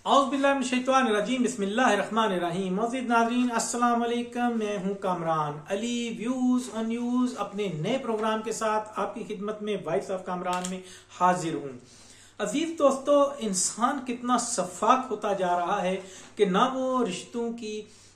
औज़ुबिल्लाहिमिनश्शैतानिर्रजीम बिस्मिल्लाहिर्रहमानिर्रहीम। मौजूद नाज़रीन अस्सलाम वालेकुम, मैं हूँ Kamran Ali. Views on news अपने नए प्रोग्राम के साथ आपकी खिदमत में वॉइस ऑफ कामरान में हाजिर हूँ। अजीज दोस्तों, इंसान कितना शफ़ाक होता जा रहा है कि ना वो रिश्तों की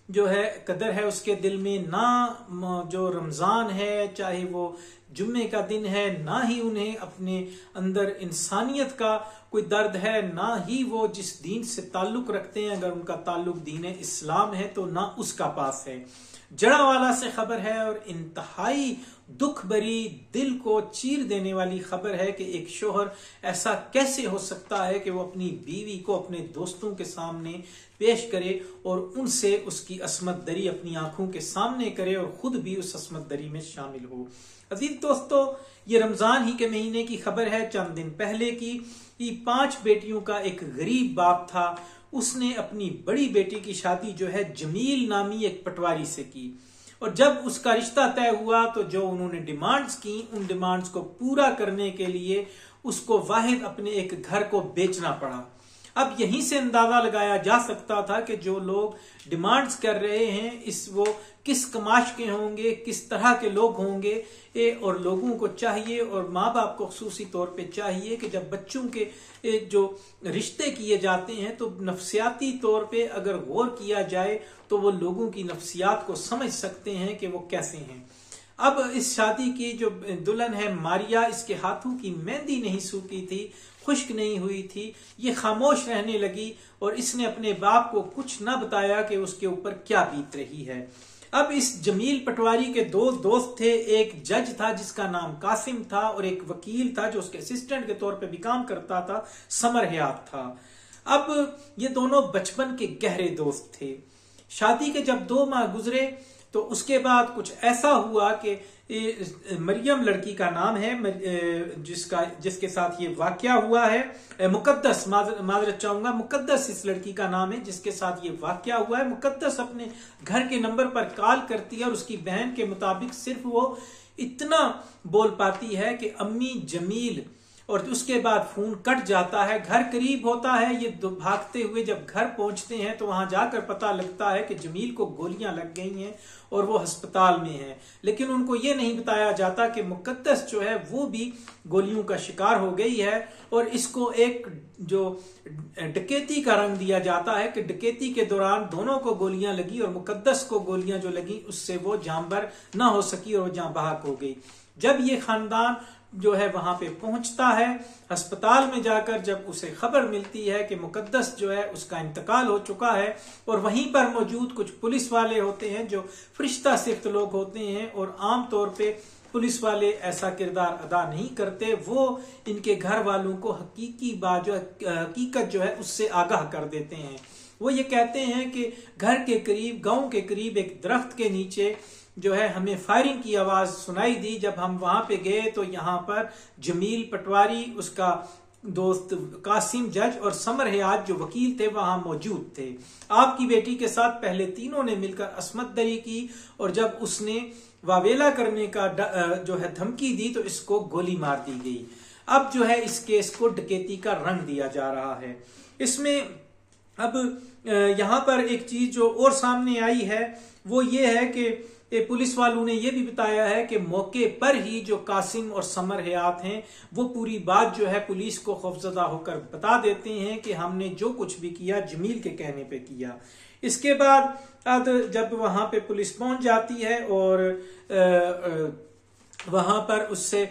जो है कदर है उसके दिल में, ना जो रमज़ान है चाहे वो जुम्मे का दिन है, ना ही उन्हें अपने अंदर इंसानियत का कोई दर्द है, ना ही वो जिस दीन से ताल्लुक रखते हैं, अगर उनका ताल्लुक दीन इस्लाम है तो ना उसका पास है। जड़ावाला से खबर है और इंतहाई दुख भरी दिल को चीर देने वाली खबर है कि एक शोहर ऐसा कैसे हो सकता है कि वो अपनी बीवी को अपने दोस्तों के सामने पेश करे और उनसे उसकी असमत दरी अपनी आंखों के सामने करे और खुद भी उस असमत दरी में शामिल हो। अजीज दोस्तों, ये रमजान ही के महीने की खबर है, चंद दिन पहले की। 5 बेटियों का एक गरीब बाप था, उसने अपनी बड़ी बेटी की शादी जो है जमील नामी एक पटवारी से की, और जब उसका रिश्ता तय हुआ तो जो उन्होंने डिमांड्स की, उन डिमांड्स को पूरा करने के लिए उसको वाहिद अपने एक घर को बेचना पड़ा। अब यहीं से अंदाजा लगाया जा सकता था कि जो लोग डिमांड्स कर रहे हैं वो किस कमाश के होंगे, किस तरह के लोग होंगे। और लोगों को चाहिए और माँ बाप को खुसूसी तौर पे चाहिए कि जब बच्चों के जो रिश्ते किए जाते हैं तो नफ्सियाती तौर पे अगर गौर किया जाए तो वो लोगों की नफ्सियात को समझ सकते हैं कि वो कैसे हैं। अब इस शादी की जो दुल्हन है मारिया, इसके हाथों की मेहंदी नहीं सूखी थी, खुश्क नहीं हुई थी, ये खामोश रहने लगी और इसने अपने बाप को कुछ न बताया कि उसके ऊपर क्या बीत रही है। अब इस जमील पटवारी के 2 दोस्त थे, एक जज था जिसका नाम कासिम था और एक वकील था जो उसके असिस्टेंट के तौर पे भी काम करता था, समर हयात था। अब ये दोनों बचपन के गहरे दोस्त थे। शादी के जब 2 माह गुजरे तो उसके बाद कुछ ऐसा हुआ कि मरियम लड़की का नाम है, जिसके साथ ये वाकया हुआ है। मुकद्दस, माजरत चाहूंगा, मुकद्दस इस लड़की का नाम है जिसके साथ ये वाकया हुआ है। मुकद्दस अपने घर के नंबर पर कॉल करती है और उसकी बहन के मुताबिक सिर्फ वो इतना बोल पाती है कि अम्मी जमील, और उसके बाद फोन कट जाता है। घर करीब होता है, ये भागते हुए जब घर पहुंचते हैं तो वहां जाकर पता लगता है कि जमील को गोलियां लग गई हैं और वो अस्पताल में है। लेकिन उनको ये नहीं बताया जाता कि मुकद्दस जो है वो भी गोलियों का शिकार हो गई है और इसको एक जो डकैती का रंग दिया जाता है कि डकैती के दौरान दोनों को गोलियां लगी और मुकद्दस को गोलियां जो लगी उससे वो जानबर ना हो सकी और जान बहक हो गई। जब ये खानदान जो है वहां पे पहुंचता है, अस्पताल में जाकर जब उसे खबर मिलती है कि मुकद्दस जो है उसका इंतकाल हो चुका है, और वहीं पर मौजूद कुछ पुलिस वाले होते हैं जो फरिश्ता सिफ्त लोग होते हैं और आम तौर पे पुलिस वाले ऐसा किरदार अदा नहीं करते, वो इनके घर वालों को हकीकी बात जो हकीकत जो है उससे आगाह कर देते हैं। वो ये कहते हैं कि घर के करीब, गांव के करीब एक दरख्त के नीचे जो है हमें फायरिंग की आवाज सुनाई दी। जब हम वहां पे गए तो यहाँ पर जमील पटवारी, उसका दोस्त कासिम जज और समर हयात जो वकील थे वहां मौजूद थे। आपकी बेटी के साथ पहले तीनों ने मिलकर असमत दरी की और जब उसने वावेला करने का जो है धमकी दी तो इसको गोली मार दी गई। अब जो है इस केस को डकैती का रंग दिया जा रहा है। इसमें अब यहाँ पर एक चीज जो और सामने आई है वो ये है कि पुलिस वालों ने ये भी बताया है कि मौके पर ही जो कासिम और समर हयात हैं वो पूरी बात जो है पुलिस को खौफजदा होकर बता देते हैं कि हमने जो कुछ भी किया जमील के कहने पे किया। इसके बाद जब वहां पे पुलिस पहुंच जाती है और वहां पर उससे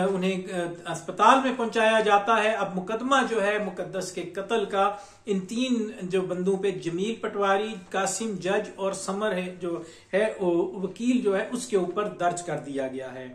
उन्हें अस्पताल में पहुंचाया जाता है। अब मुकदमा जो है मुकद्दस के कत्ल का इन 3 जो बंदों पे, जमील पटवारी, कासिम जज और समर है जो है वकील जो है उसके ऊपर दर्ज कर दिया गया है।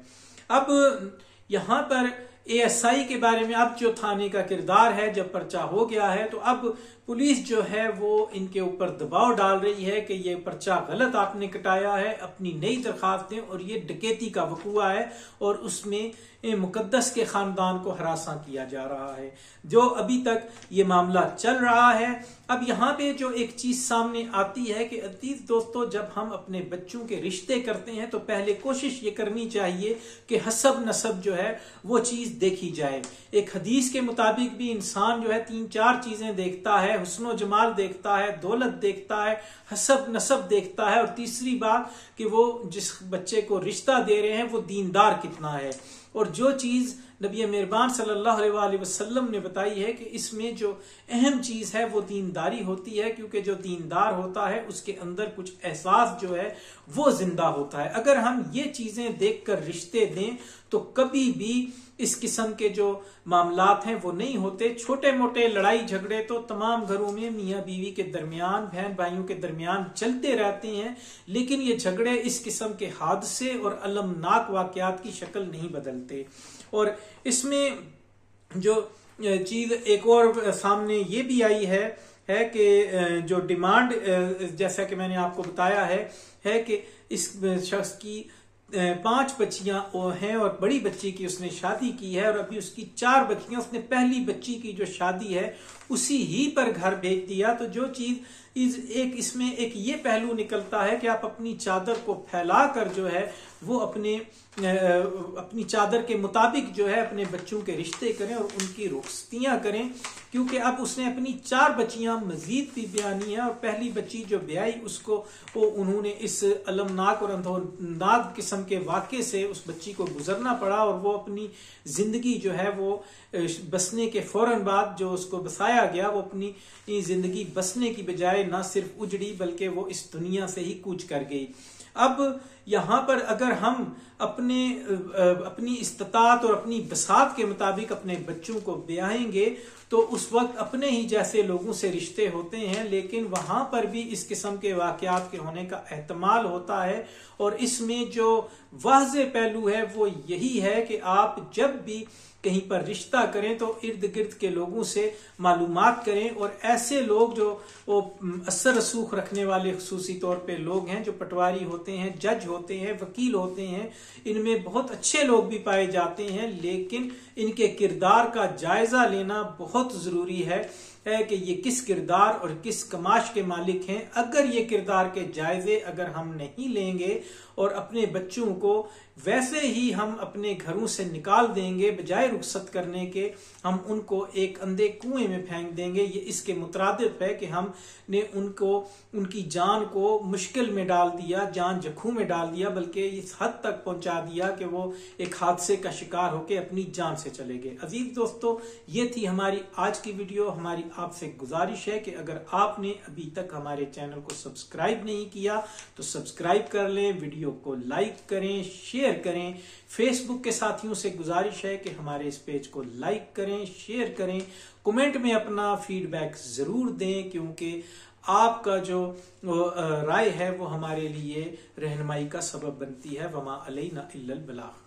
अब यहाँ पर एएसआई के बारे में, अब जो थाने का किरदार है, जब पर्चा हो गया है तो अब पुलिस जो है वो इनके ऊपर दबाव डाल रही है कि ये पर्चा गलत आपने कटाया है, अपनी नई दरखास्त दें और ये डकैती का वकूआ है और उसमें मुकद्दस के खानदान को हरासा किया जा रहा है, जो अभी तक ये मामला चल रहा है। अब यहाँ पे जो एक चीज सामने आती है कि अजीज दोस्तों, जब हम अपने बच्चों के रिश्ते करते हैं तो पहले कोशिश ये करनी चाहिए कि हसब नसब जो है वो चीज देखी जाए। एक हदीस के मुताबिक भी इंसान जो है 3-4 चीजें देखता है, हुस्न जमाल देखता है, दौलत देखता है, हसब नसब देखता है, और तीसरी बात कि वो जिस बच्चे को रिश्ता दे रहे हैं वो दीनदार कितना है। और जो चीज नबी मेहरबान सल्लल्लाहु अलैहि वसल्लम ने बताई है कि इसमें जो अहम चीज है वो दीनदारी होती है, क्योंकि जो दीनदार होता है उसके अंदर कुछ एहसास जो है वो जिंदा होता है। अगर हम ये चीजें देखकर रिश्ते दें तो कभी भी इस किस्म के जो मामलात हैं वो नहीं होते। छोटे मोटे लड़ाई झगड़े तो तमाम घरों में मियाँ बीवी के दरमियान, बहन भाइयों के दरमियान चलते रहते हैं, लेकिन ये झगड़े इस किस्म के हादसे और अलमनाक वाकयात की शक्ल नहीं बदलते। और इसमें जो चीज एक और सामने ये भी आई है कि जो डिमांड, जैसा कि मैंने आपको बताया है कि इस शख्स की 5 बच्चियां हैं और बड़ी बच्ची की उसने शादी की है, और अभी उसकी 4 बच्चियां, उसने पहली बच्ची की जो शादी है उसी ही पर घर भेज दिया। तो जो चीज इसमें एक ये पहलू निकलता है कि आप अपनी चादर को फैलाकर जो है वो अपनी चादर के मुताबिक जो है अपने बच्चों के रिश्ते करें और उनकी रुखसतियां करें, क्योंकि अब उसने अपनी 4 बच्चियां मजीद भी ब्यानी है, और पहली बच्ची जो ब्याई उसको उन्होंने इस अलमनाक और अंधोनाक किस्म के वाक़े से उस बच्ची को गुजरना पड़ा, और वो अपनी जिंदगी जो है वो बसने के फौरन बाद जो उसको बसाया गया वो अपनी जिंदगी बसने की बजाय ना सिर्फ उजड़ी बल्कि वो इस दुनिया से ही कूच कर गई। अब यहाँ पर अगर हम अपनी इस्तात और अपनी बसात के मुताबिक अपने बच्चों को ब्याहेंगे तो उस वक्त अपने ही जैसे लोगों से रिश्ते होते हैं, लेकिन वहां पर भी इस किस्म के वाकयात के होने का एहतमाल होता है। और इसमें जो वाज़े पहलू है वो यही है कि आप जब भी कहीं पर रिश्ता करें तो इर्द गिर्द के लोगों से मालूमात करें, और ऐसे लोग जो वो असर रसूख रखने वाले खुसूसी तौर पे लोग हैं, जो पटवारी होते हैं, जज होते हैं, वकील होते हैं, इनमें बहुत अच्छे लोग भी पाए जाते हैं, लेकिन इनके किरदार का जायजा लेना बहुत जरूरी है कि ये किस किरदार और किस कमाश के मालिक हैं। अगर ये किरदार के जायजे अगर हम नहीं लेंगे और अपने बच्चों को वैसे ही हम अपने घरों से निकाल देंगे, बजाय रुखसत करने के हम उनको एक अंधे कुएं में फेंक देंगे, ये इसके मुतरादिफ है कि हमने उनकी जान को मुश्किल में डाल दिया, जान जख्म में डाल दिया, बल्कि इस हद तक पहुंचा दिया कि वो एक हादसे का शिकार होकर अपनी जान से चले गए। अजीज दोस्तों, ये थी हमारी आज की वीडियो। हमारी आपसे गुजारिश है कि अगर आपने अभी तक हमारे चैनल को सब्सक्राइब नहीं किया तो सब्सक्राइब कर लें, वीडियो को लाइक करें, शेयर करें। फेसबुक के साथियों से गुजारिश है कि हमारे इस पेज को लाइक करें, शेयर करें, कमेंट में अपना फीडबैक जरूर दें, क्योंकि आपका जो राय है वो हमारे लिए रहनुमाई का सबब बनती है। वमा अलैना इल्लल बलाग।